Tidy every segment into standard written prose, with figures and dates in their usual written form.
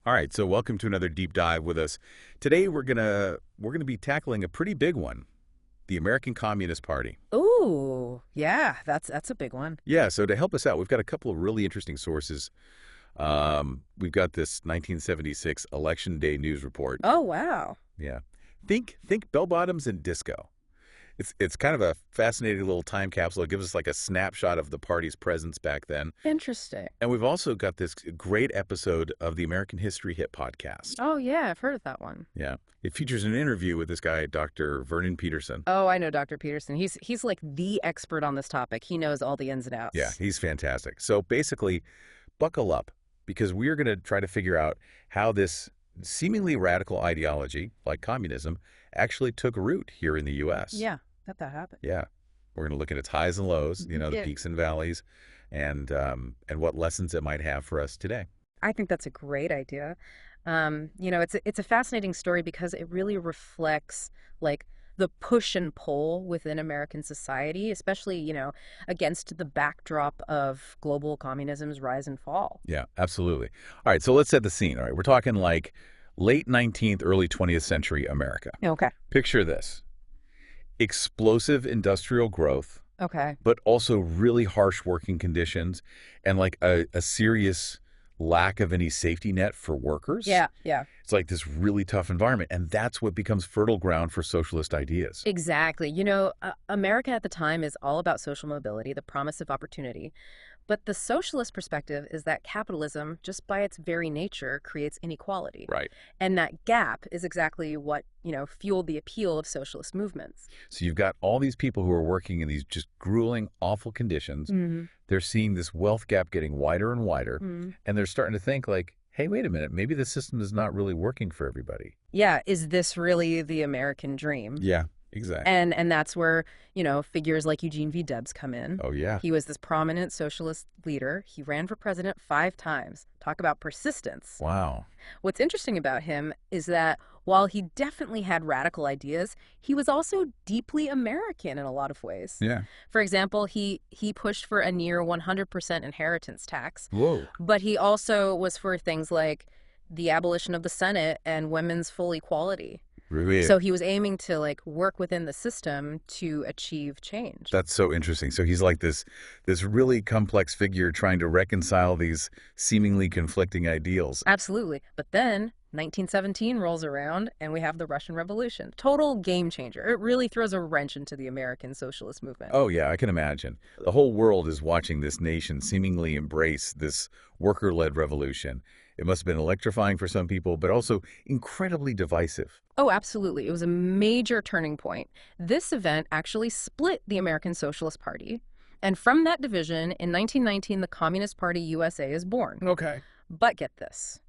All right, so welcome to another deep dive with us. Today we're gonna be tackling a pretty big one, the American Communist Party. Ooh, yeah, that's a big one. Yeah, so to help us out, we've got a couple of really interesting sources. We've got this 1976 Election Day news report. Oh, wow. Yeah, think bell bottoms and disco. It's kind of a fascinating little time capsule. It gives us like a snapshot of the party's presence back then. Interesting. And we've also got this great episode of the American History Hit podcast. Oh, yeah, I've heard of that one. Yeah. It features an interview with this guy, Dr. Vernon Peterson. Oh, I know Dr. Peterson. He's like the expert on this topic. He knows all the ins and outs. Yeah, he's fantastic. So basically, buckle up because we're going to try to figure out how this seemingly radical ideology, like communism, actually took root here in the U.S. Yeah, that happened. Yeah. We're going to look at its highs and lows, the Yeah. peaks and valleys, and what lessons it might have for us today. I think that's a great idea. It's a fascinating story because it really reflects like the push and pull within American society, especially, against the backdrop of global communism's rise and fall. Yeah, absolutely. All right, so let's set the scene. All right, we're talking like late 19th, early 20th century America. Okay. Picture this. Explosive industrial growth, Okay. but also really harsh working conditions and like a serious lack of any safety net for workers. Yeah. It's like this really tough environment, and that's what becomes fertile ground for socialist ideas. Exactly. America at the time is all about social mobility, the promise of opportunity. But the socialist perspective is that capitalism, just by its very nature, creates inequality. Right. And that gap is exactly what, fueled the appeal of socialist movements. So you've got all these people who are working in these just grueling, awful conditions. Mm-hmm. They're seeing this wealth gap getting wider and wider, and they're starting to think like, hey, wait a minute, maybe the system is not really working for everybody. Yeah, is this really the American dream? Yeah, exactly. And that's where, figures like Eugene V. Debs come in. Oh, yeah. He was this prominent socialist leader. He ran for president 5 times. Talk about persistence. Wow. What's interesting about him is that while he definitely had radical ideas, he was also deeply American in a lot of ways. Yeah. For example, he pushed for a near 100% inheritance tax, Whoa. but he also was for things like the abolition of the Senate and women's full equality. Really? So he was aiming to work within the system to achieve change. That's so interesting. So he's like this really complex figure trying to reconcile these seemingly conflicting ideals. Absolutely. But then 1917 rolls around and we have the Russian Revolution. Total game changer. It really throws a wrench into the American socialist movement. Oh, yeah, I can imagine. The whole world is watching this nation seemingly embrace this worker-led revolution. It must have been electrifying for some people, but also incredibly divisive. Oh, absolutely. It was a major turning point. This event actually split the American Socialist Party. And from that division, in 1919, the Communist Party USA is born. Okay. But get this.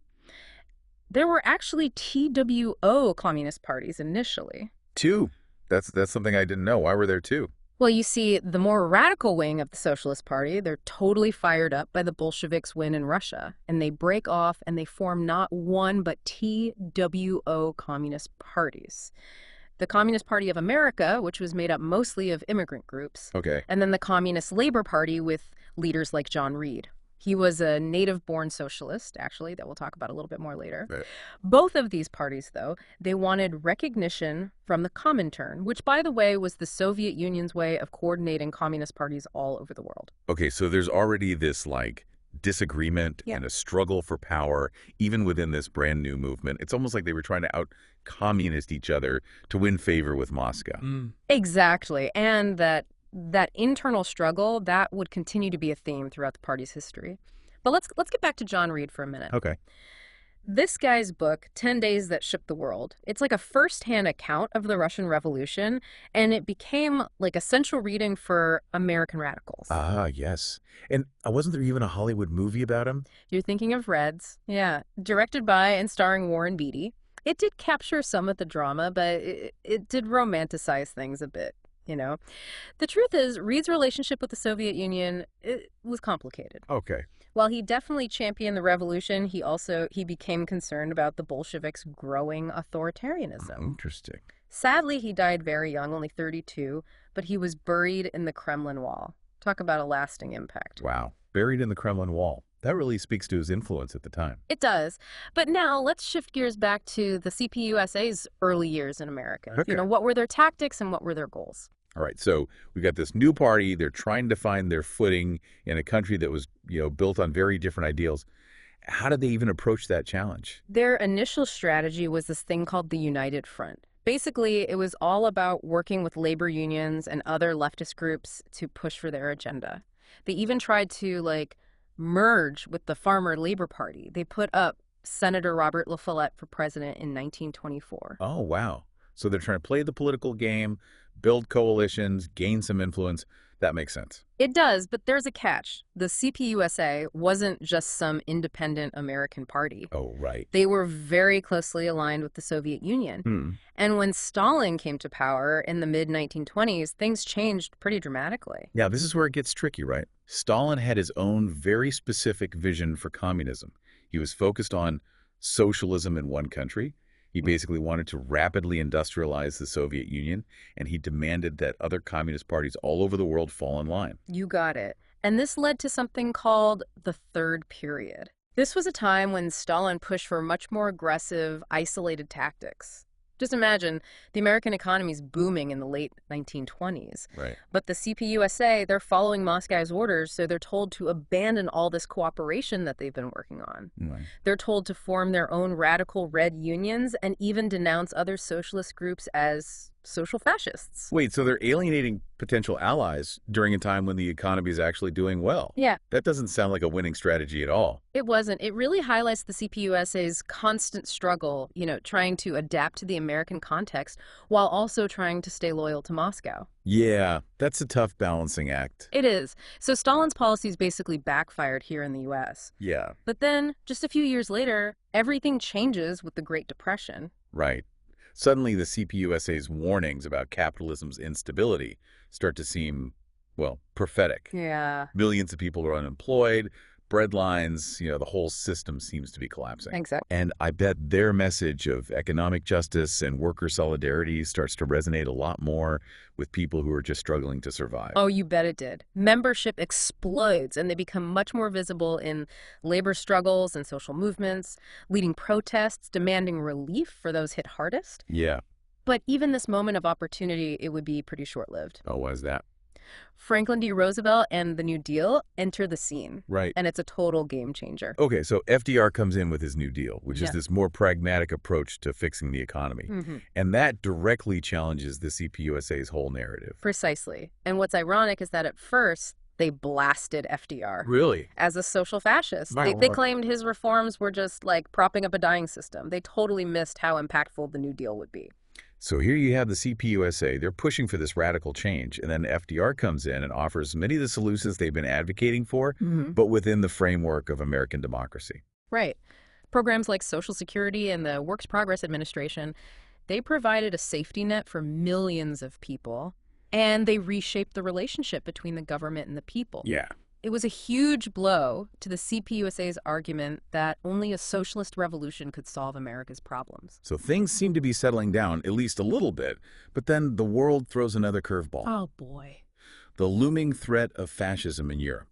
There were actually TWO communist parties initially. 2. That's something I didn't know. Why were there 2? Well, you see, the more radical wing of the Socialist Party, they're totally fired up by the Bolsheviks' win in Russia, and they break off and they form not one but TWO communist parties. The Communist Party of America, which was made up mostly of immigrant groups, Okay. and then the Communist Labor Party with leaders like John Reed. He was a native-born socialist, actually, that we'll talk about a little bit more later. Right. Both of these parties, though, they wanted recognition from the Comintern, which, by the way, was the Soviet Union's way of coordinating communist parties all over the world. Okay, so there's already this like disagreement Yeah. and a struggle for power, even within this brand new movement. It's almost like they were trying to out-communist each other to win favor with Moscow. Exactly, and that internal struggle, that would continue to be a theme throughout the party's history. But let's get back to John Reed for a minute. Okay. This guy's book, 10 Days That Shook the World, it's like a first-hand account of the Russian Revolution, and it became like a central reading for American radicals. Ah, yes. And wasn't there even a Hollywood movie about him? You're thinking of Reds. Yeah, directed by and starring Warren Beatty. It did capture some of the drama, but it did romanticize things a bit. The truth is, Reed's relationship with the Soviet Union, it was complicated. Okay. While he definitely championed the revolution, he became concerned about the Bolsheviks' growing authoritarianism. Interesting. Sadly, he died very young, only 32, but he was buried in the Kremlin wall. Talk about a lasting impact. Wow. Buried in the Kremlin wall. That really speaks to his influence at the time. It does. But now let's shift gears back to the CPUSA's early years in America. Okay. What were their tactics and what were their goals? All right, so we've got this new party. They're trying to find their footing in a country that was, built on very different ideals. How did they even approach that challenge? Their initial strategy was this thing called the United Front. Basically, it was all about working with labor unions and other leftist groups to push for their agenda. They even tried to, merge with the Farmer Labor Party. They put up Senator Robert La Follette for president in 1924. Oh, wow. So they're trying to play the political game, build coalitions, gain some influence. That makes sense. It does, but there's a catch. The CPUSA wasn't just some independent American party. Oh, right. They were very closely aligned with the Soviet Union. Hmm. And when Stalin came to power in the mid-1920s, things changed pretty dramatically. Yeah, this is where it gets tricky, right? Stalin had his own very specific vision for communism. He was focused on socialism in one country. He basically wanted to rapidly industrialize the Soviet Union, and he demanded that other communist parties all over the world fall in line. You got it. And this led to something called the Third Period. This was a time when Stalin pushed for much more aggressive, isolated tactics. Just imagine, the American economy's booming in the late 1920s. Right. But the CPUSA, they're following Moscow's orders, so they're told to abandon all this cooperation that they've been working on. Right. They're told to form their own radical red unions and even denounce other socialist groups as social fascists. Wait, so they're alienating potential allies during a time when the economy is actually doing well? Yeah, That doesn't sound like a winning strategy at all. it wasn't. It really highlights the CPUSA's constant struggle, trying to adapt to the American context while also trying to stay loyal to Moscow. Yeah, that's a tough balancing act. It is. So Stalin's policies basically backfired here in the U.S. Yeah, But then, just a few years later, everything changes with the Great Depression. right. Suddenly, the CPUSA's warnings about capitalism's instability start to seem, well, prophetic. Yeah, Millions of people are unemployed, breadlines, the whole system seems to be collapsing. exactly. And I bet their message of economic justice and worker solidarity starts to resonate a lot more with people who are just struggling to survive. Oh, you bet it did. Membership explodes, and they become much more visible in labor struggles and social movements, leading protests, demanding relief for those hit hardest. Yeah. But even this moment of opportunity, it would be pretty short-lived. Oh, why is that? Franklin D. Roosevelt and the New Deal enter the scene, Right. and it's a total game changer. Okay, so FDR comes in with his New Deal, which is Yeah. this more pragmatic approach to fixing the economy. And that directly challenges the CPUSA's whole narrative. Precisely. And what's ironic is that at first, they blasted FDR Really? as a social fascist. My They lord. claimed his reforms were just like propping up a dying system. They totally missed how impactful the New Deal would be. So here you have the CPUSA. They're pushing for this radical change. And then FDR comes in and offers many of the solutions they've been advocating for, but within the framework of American democracy. Right. Programs like Social Security and the Works Progress Administration, they provided a safety net for millions of people, and they reshaped the relationship between the government and the people. Yeah. It was a huge blow to the CPUSA's argument that only a socialist revolution could solve America's problems. So things seem to be settling down, at least a little bit. But then the world throws another curveball. Oh, boy. The looming threat of fascism in Europe.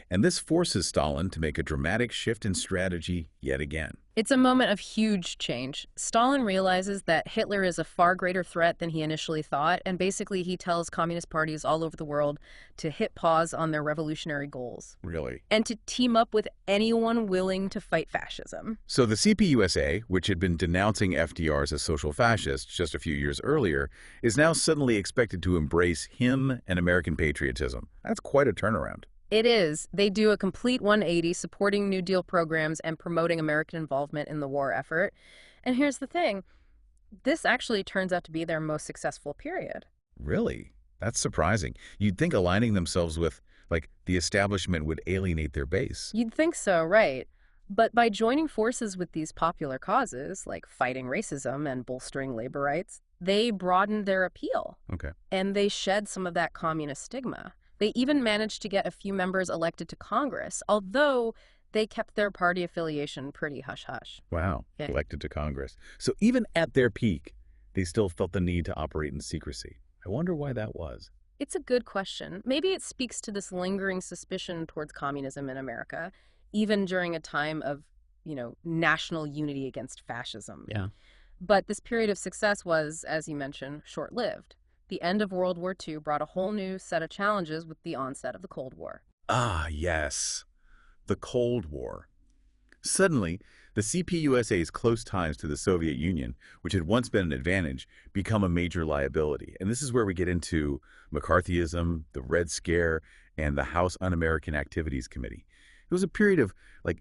And this forces Stalin to make a dramatic shift in strategy yet again. It's a moment of huge change. Stalin realizes that Hitler is a far greater threat than he initially thought, and basically he tells communist parties all over the world to hit pause on their revolutionary goals Really? and to team up with anyone willing to fight fascism. So the CPUSA, which had been denouncing FDR as a social fascist just a few years earlier, is now suddenly expected to embrace him and American patriotism. That's quite a turnaround. It is. They do a complete 180, supporting New Deal programs and promoting American involvement in the war effort. And here's the thing. This actually turns out to be their most successful period. Really? That's surprising. You'd think aligning themselves with, the establishment would alienate their base. You'd think so, right? But by joining forces with these popular causes, like fighting racism and bolstering labor rights, they broadened their appeal. Okay. And they shed some of that communist stigma. They even managed to get a few members elected to Congress, although they kept their party affiliation pretty hush-hush. Wow. Yeah. Elected to Congress. So even at their peak, they still felt the need to operate in secrecy. I wonder why that was. It's a good question. Maybe it speaks to this lingering suspicion towards communism in America. even during a time of, national unity against fascism. Yeah. But this period of success was, as you mentioned, short-lived. The end of World War II brought a whole new set of challenges with the onset of the Cold War. Ah, yes. The Cold War. Suddenly, the CPUSA's close ties to the Soviet Union, which had once been an advantage, become a major liability. And this is where we get into McCarthyism, the Red Scare, and the House Un-American Activities Committee. It was a period of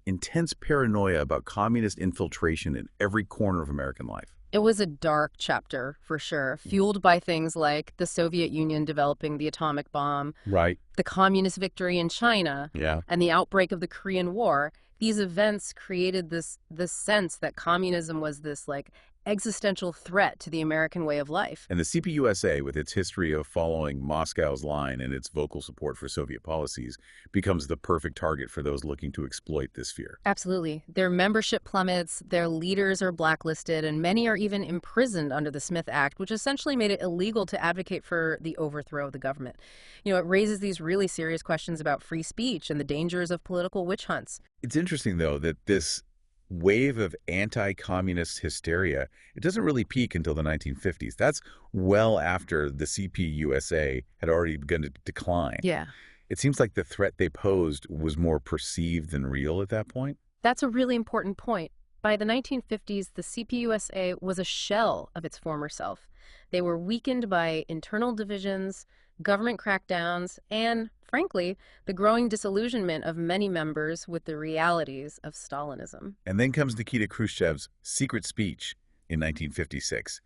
intense paranoia about communist infiltration in every corner of American life. It was a dark chapter, for sure, fueled by things like the Soviet Union developing the atomic bomb, Right. the communist victory in China, Yeah. and the outbreak of the Korean War. These events created this sense that communism was this existential threat to the American way of life. And the CPUSA, with its history of following Moscow's line and its vocal support for Soviet policies, becomes the perfect target for those looking to exploit this fear. Absolutely. Their membership plummets, their leaders are blacklisted, and many are even imprisoned under the Smith Act, which essentially made it illegal to advocate for the overthrow of the government. It raises these really serious questions about free speech and the dangers of political witch hunts. It's interesting, though, that this wave of anti-communist hysteria, it doesn't really peak until the 1950s. That's well after the CPUSA had already begun to decline. Yeah. It seems like the threat they posed was more perceived than real at that point. That's a really important point. By the 1950s, the CPUSA was a shell of its former self. They were weakened by internal divisions, government crackdowns, and, frankly, the growing disillusionment of many members with the realities of Stalinism. And then comes Nikita Khrushchev's secret speech in 1956.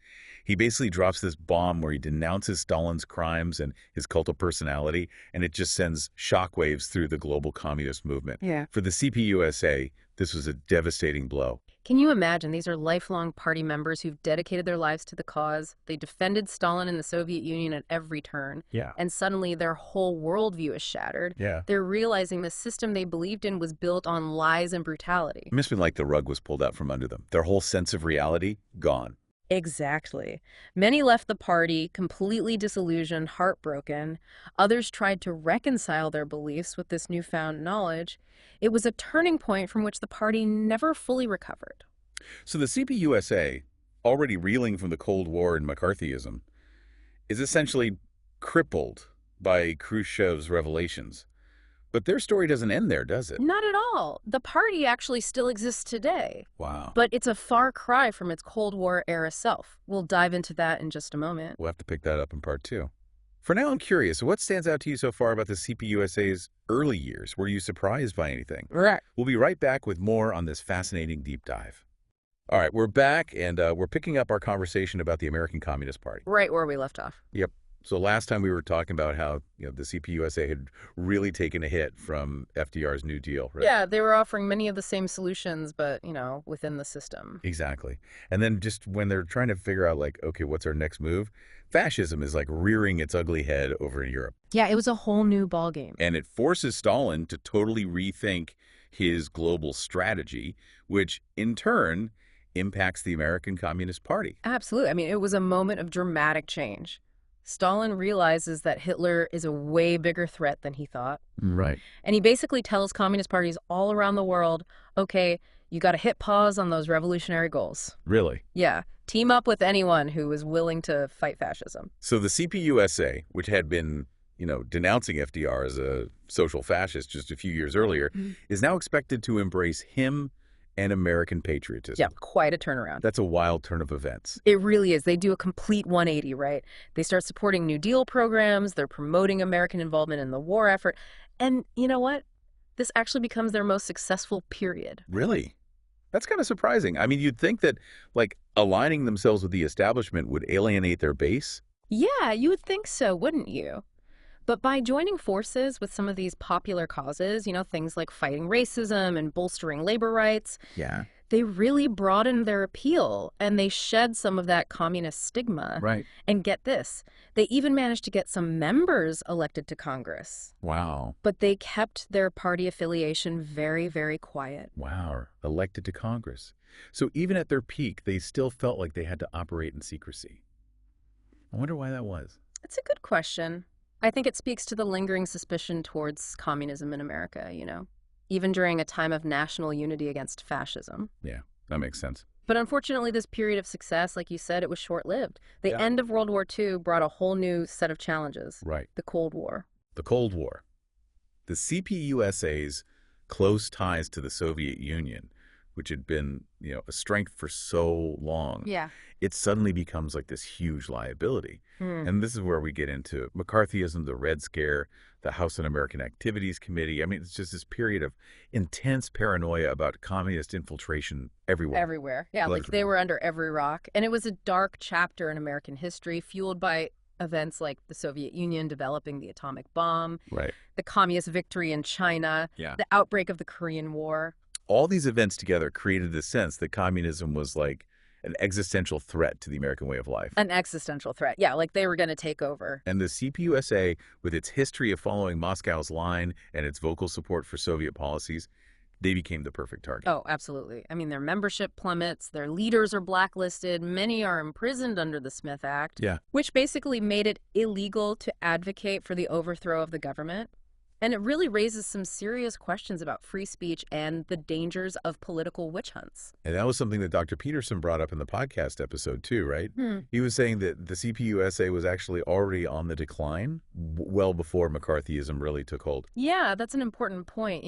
He basically drops this bomb where he denounces Stalin's crimes and his cult of personality, and it just sends shockwaves through the global communist movement. Yeah. For the CPUSA, this was a devastating blow. Can you imagine? These are lifelong party members who've dedicated their lives to the cause. They defended Stalin and the Soviet Union at every turn. Yeah. And suddenly their whole worldview is shattered. Yeah. They're realizing the system they believed in was built on lies and brutality. It must have been like the rug was pulled out from under them. Their whole sense of reality, gone. Exactly. Many left the party completely disillusioned, heartbroken. Others tried to reconcile their beliefs with this newfound knowledge. It was a turning point from which the party never fully recovered. So the CPUSA, already reeling from the Cold War and McCarthyism, is essentially crippled by Khrushchev's revelations. But their story doesn't end there, does it? Not at all. The party actually still exists today. Wow. But it's a far cry from its Cold War era self. We'll dive into that in just a moment. We'll have to pick that up in part 2. For now, I'm curious, what stands out to you so far about the CPUSA's early years? Were you surprised by anything? Right. We'll be right back with more on this fascinating deep dive. All right, we're back, and we're picking up our conversation about the American Communist Party. Right where we left off. Yep. So last time we were talking about how the CPUSA had really taken a hit from FDR's New Deal, right? Yeah, they were offering many of the same solutions, but, within the system. Exactly. And then just when they're trying to figure out, okay, what's our next move? Fascism is rearing its ugly head over in Europe. Yeah, it was a whole new ballgame. And it forces Stalin to totally rethink his global strategy, which in turn impacts the American Communist Party. Absolutely. I mean, it was a moment of dramatic change. Stalin realizes that Hitler is a way bigger threat than he thought. Right. And he basically tells communist parties all around the world, okay, you got to hit pause on those revolutionary goals. Really? Yeah. Team up with anyone who is willing to fight fascism. So the CPUSA, which had been, denouncing FDR as a social fascist just a few years earlier, is now expected to embrace him and American patriotism. Yeah, quite a turnaround. That's a wild turn of events. It really is. They do a complete 180, right? They start supporting New Deal programs. They're promoting American involvement in the war effort. And you know what? This actually becomes their most successful period. Really? That's kind of surprising. I mean, you'd think that, aligning themselves with the establishment would alienate their base. Yeah, you would think so, wouldn't you? But by joining forces with some of these popular causes, things like fighting racism and bolstering labor rights, Yeah. they really broadened their appeal and they shed some of that communist stigma. Right. And get this, they even managed to get some members elected to Congress. Wow. But they kept their party affiliation very, very quiet. Wow. Elected to Congress. So even at their peak, they still felt like they had to operate in secrecy. I wonder why that was. It's a good question. I think it speaks to the lingering suspicion towards communism in America. even during a time of national unity against fascism. Yeah, that makes sense. But unfortunately, this period of success, like you said, it was short-lived. The Yeah. end of World War II brought a whole new set of challenges. Right. The Cold War. The Cold War. The CPUSA's close ties to the Soviet Union, which had been, a strength for so long, Yeah. it suddenly becomes like this huge liability. And this is where we get into McCarthyism, the Red Scare, the House Un-American Activities Committee. I mean, it's just this period of intense paranoia about communist infiltration everywhere. Everywhere. Yeah, like they were under every rock. And it was a dark chapter in American history, fueled by events like the Soviet Union developing the atomic bomb, Right. the communist victory in China, Yeah. the outbreak of the Korean War. All these events together created the sense that communism was like an existential threat to the American way of life. An existential threat. Yeah, like they were going to take over. And the CPUSA, with its history of following Moscow's line and its vocal support for Soviet policies, they became the perfect target. Oh, absolutely. I mean, their membership plummets, their leaders are blacklisted, many are imprisoned under the Smith Act, Yeah. which basically made it illegal to advocate for the overthrow of the government. And it really raises some serious questions about free speech and the dangers of political witch hunts. And that was something that Dr. Peterson brought up in the podcast episode too, right? He was saying that the CPUSA was actually already on the decline well before McCarthyism really took hold. Yeah, that's an important point.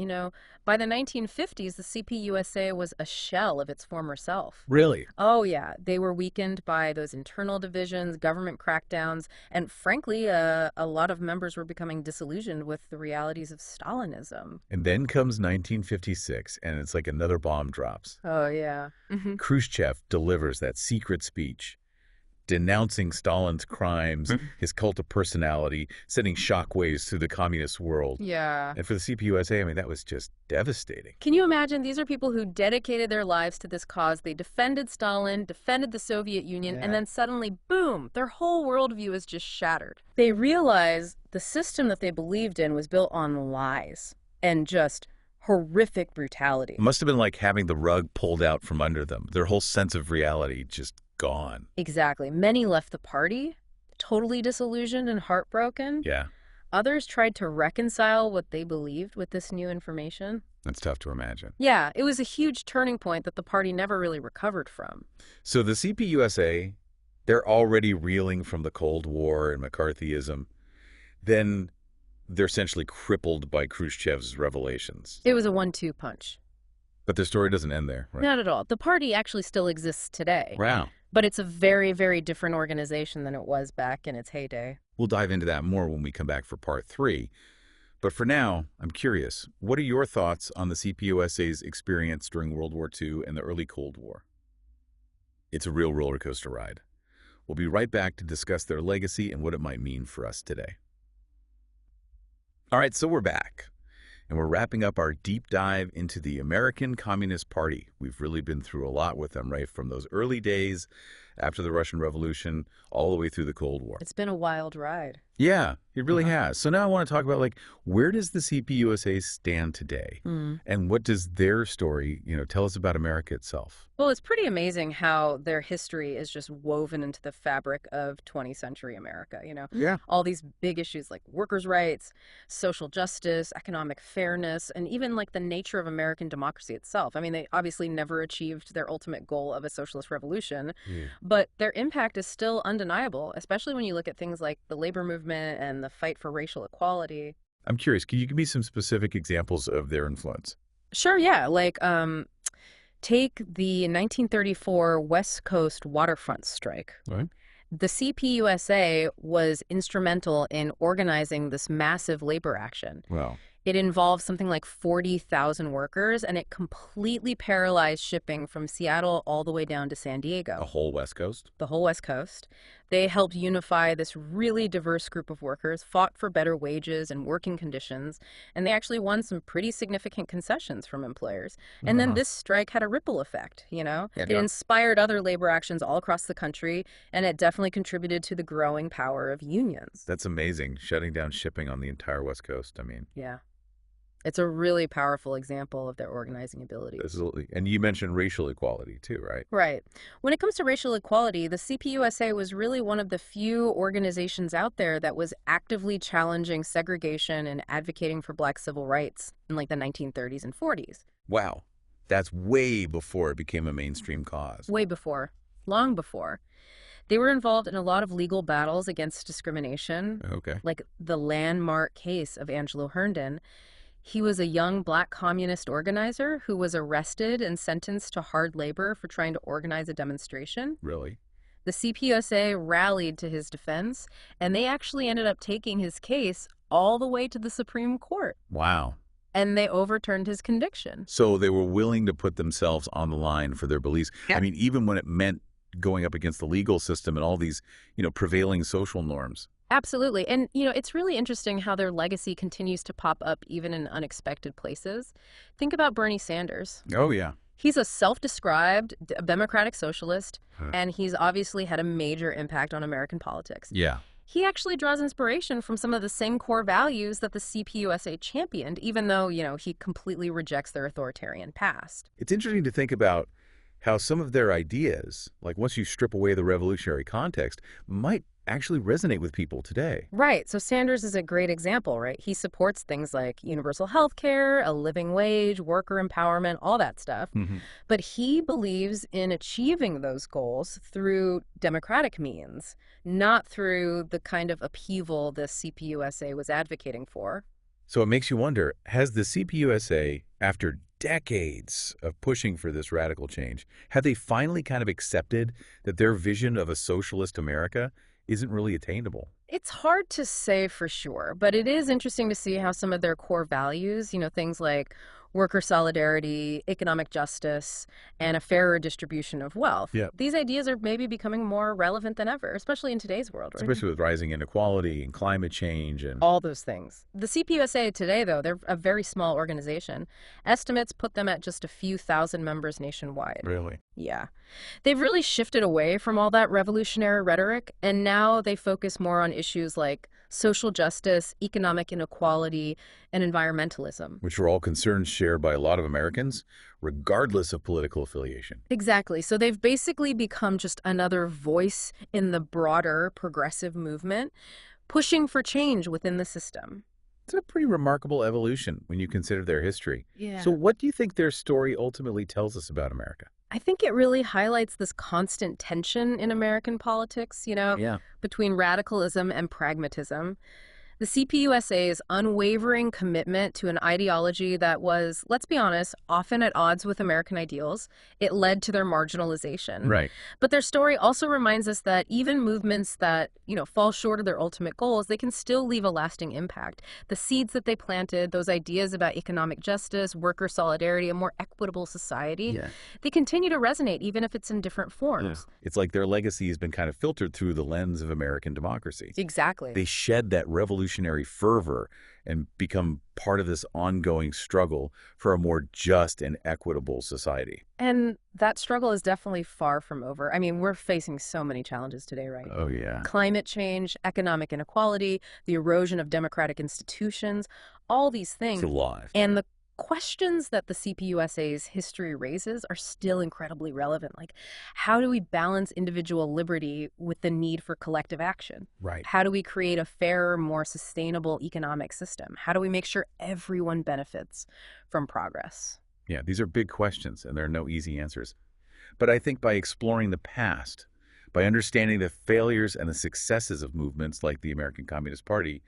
By the 1950s, the CPUSA was a shell of its former self. Really? Oh, yeah. They were weakened by those internal divisions, government crackdowns, and frankly, a lot of members were becoming disillusioned with the realities of Stalinism. And then comes 1956, and it's like another bomb drops. Oh, yeah. Khrushchev delivers that secret speech denouncing Stalin's crimes, his cult of personality, sending shockwaves through the communist world. Yeah. And for the CPUSA, I mean, that was just devastating. Can you imagine? These are people who dedicated their lives to this cause. They defended Stalin, defended the Soviet Union, and then suddenly, boom, their whole worldview is just shattered. They realize the system that they believed in was built on lies and just horrific brutality. It must have been like having the rug pulled out from under them. Their whole sense of reality just gone. Exactly. Many left the party, totally disillusioned and heartbroken. Yeah. Others tried to reconcile what they believed with this new information. That's tough to imagine. Yeah, it was a huge turning point that the party never really recovered from. So the CPUSA, they're already reeling from the Cold War and McCarthyism. Then they're essentially crippled by Khrushchev's revelations. It was a 1-2 punch. But their story doesn't end there, right? Not at all. The party actually still exists today. Wow. But it's a very, very different organization than it was back in its heyday. We'll dive into that more when we come back for part 3. But for now, I'm curious, what are your thoughts on the CPUSA's experience during World War II and the early Cold War? It's a real roller coaster ride. We'll be right back to discuss their legacy and what it might mean for us today. All right, so we're back. And we're wrapping up our deep dive into the American Communist Party. We've really been through a lot with them, right? From those early days after the Russian Revolution all the way through the Cold War. It's been a wild ride. Yeah, it really has. So now I want to talk about, where does the CPUSA stand today? And what does their story, tell us about America itself? Well, it's pretty amazing how their history is just woven into the fabric of 20th century America, Yeah. All these big issues like workers' rights, social justice, economic fairness, and even the nature of American democracy itself. I mean, they obviously never achieved their ultimate goal of a socialist revolution, but their impact is still undeniable, especially when you look at things like the labor movement and the fight for racial equality. I'm curious, can you give me some specific examples of their influence? Sure, yeah. Take the 1934 West Coast waterfront strike. Right. The CPUSA was instrumental in organizing this massive labor action. Wow. It involved something like 40,000 workers, and it completely paralyzed shipping from Seattle all the way down to San Diego. The whole West Coast? The whole West Coast. They helped unify this really diverse group of workers, fought for better wages and working conditions, and they actually won some pretty significant concessions from employers. And then this strike had a ripple effect, It inspired other labor actions all across the country, and it definitely contributed to the growing power of unions. That's amazing, shutting down shipping on the entire West Coast. I mean, Yeah. It's a really powerful example of their organizing abilities. Absolutely. And you mentioned racial equality too, right? Right. When it comes to racial equality, the CPUSA was really one of the few organizations out there that was actively challenging segregation and advocating for black civil rights in like the 1930s and 40s. Wow. That's way before it became a mainstream cause. Way before, long before. They were involved in a lot of legal battles against discrimination, Okay. like the landmark case of Angelo Herndon. He was a young black communist organizer who was arrested and sentenced to hard labor for trying to organize a demonstration. Really? The CPUSA rallied to his defense, and they actually ended up taking his case all the way to the Supreme Court, Wow. and they overturned his conviction. So they were willing to put themselves on the line for their beliefs. Yeah. I mean, even when it meant going up against the legal system and all these, prevailing social norms. Absolutely. And, it's really interesting how their legacy continues to pop up even in unexpected places. Think about Bernie Sanders. Oh, yeah. He's a self-described democratic socialist, Huh. and he's obviously had a major impact on American politics. Yeah. He actually draws inspiration from some of the same core values that the CPUSA championed, even though, he completely rejects their authoritarian past. It's interesting to think about how some of their ideas, like once you strip away the revolutionary context, might actually resonate with people today. Right. So Sanders is a great example, right? He supports things like universal health care, a living wage, worker empowerment, all that stuff. Mm-hmm. But he believes in achieving those goals through democratic means, not through the kind of upheaval the CPUSA was advocating for. So it makes you wonder, has the CPUSA, after decades of pushing for this radical change, have they finally kind of accepted that their vision of a socialist America isn't really attainable? It's hard to say for sure, but it is interesting to see how some of their core values, things like worker solidarity, economic justice, and a fairer distribution of wealth. Yeah. These ideas are maybe becoming more relevant than ever, especially in today's world, right? Especially with rising inequality and climate change and All those things. The CPUSA today, though, they're a very small organization. Estimates put them at just a few thousand members nationwide. really. Yeah. They've really shifted away from all that revolutionary rhetoric, and now they focus more on issues like social justice, economic inequality, and environmentalism. Which are all concerns shared by a lot of Americans, regardless of political affiliation. Exactly. So they've basically become just another voice in the broader progressive movement, pushing for change within the system. It's a pretty remarkable evolution when you consider their history. Yeah. So what do you think their story ultimately tells us about America? I think it really highlights this constant tension in American politics, Yeah. between radicalism and pragmatism. The CPUSA's unwavering commitment to an ideology that was, let's be honest, often at odds with American ideals, it led to their marginalization. Right. But their story also reminds us that even movements that, fall short of their ultimate goals, they can still leave a lasting impact. The seeds that they planted, those ideas about economic justice, worker solidarity, a more equitable society, Yeah. they continue to resonate even if it's in different forms. It's like their legacy has been kind of filtered through the lens of American democracy. Exactly. They shed that revolutionary fervor and become part of this ongoing struggle for a more just and equitable society. And that struggle is definitely far from over. I mean, we're facing so many challenges today, right? Oh, yeah. Climate change, economic inequality, the erosion of democratic institutions, all these things. It's alive. And the questions that the CPUSA's history raises are still incredibly relevant. Like, how do we balance individual liberty with the need for collective action? Right. How do we create a fairer, more sustainable economic system? How do we make sure everyone benefits from progress? Yeah, these are big questions, and there are no easy answers. But I think by exploring the past, by understanding the failures and the successes of movements like the American Communist Party,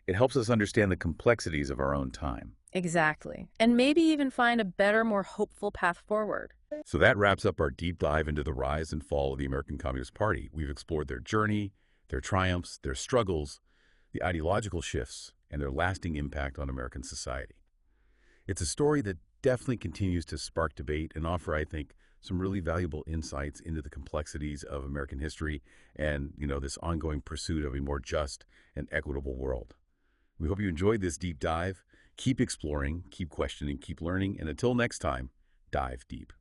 it helps us understand the complexities of our own time. Exactly. And maybe even find a better, more hopeful path forward. So that wraps up our deep dive into the rise and fall of the American Communist Party. We've explored their journey, their triumphs, their struggles, the ideological shifts, and their lasting impact on American society. It's a story that definitely continues to spark debate and offer, I think, some really valuable insights into the complexities of American history and, this ongoing pursuit of a more just and equitable world. We hope you enjoyed this deep dive. Keep exploring, keep questioning, keep learning, and until next time, dive deep.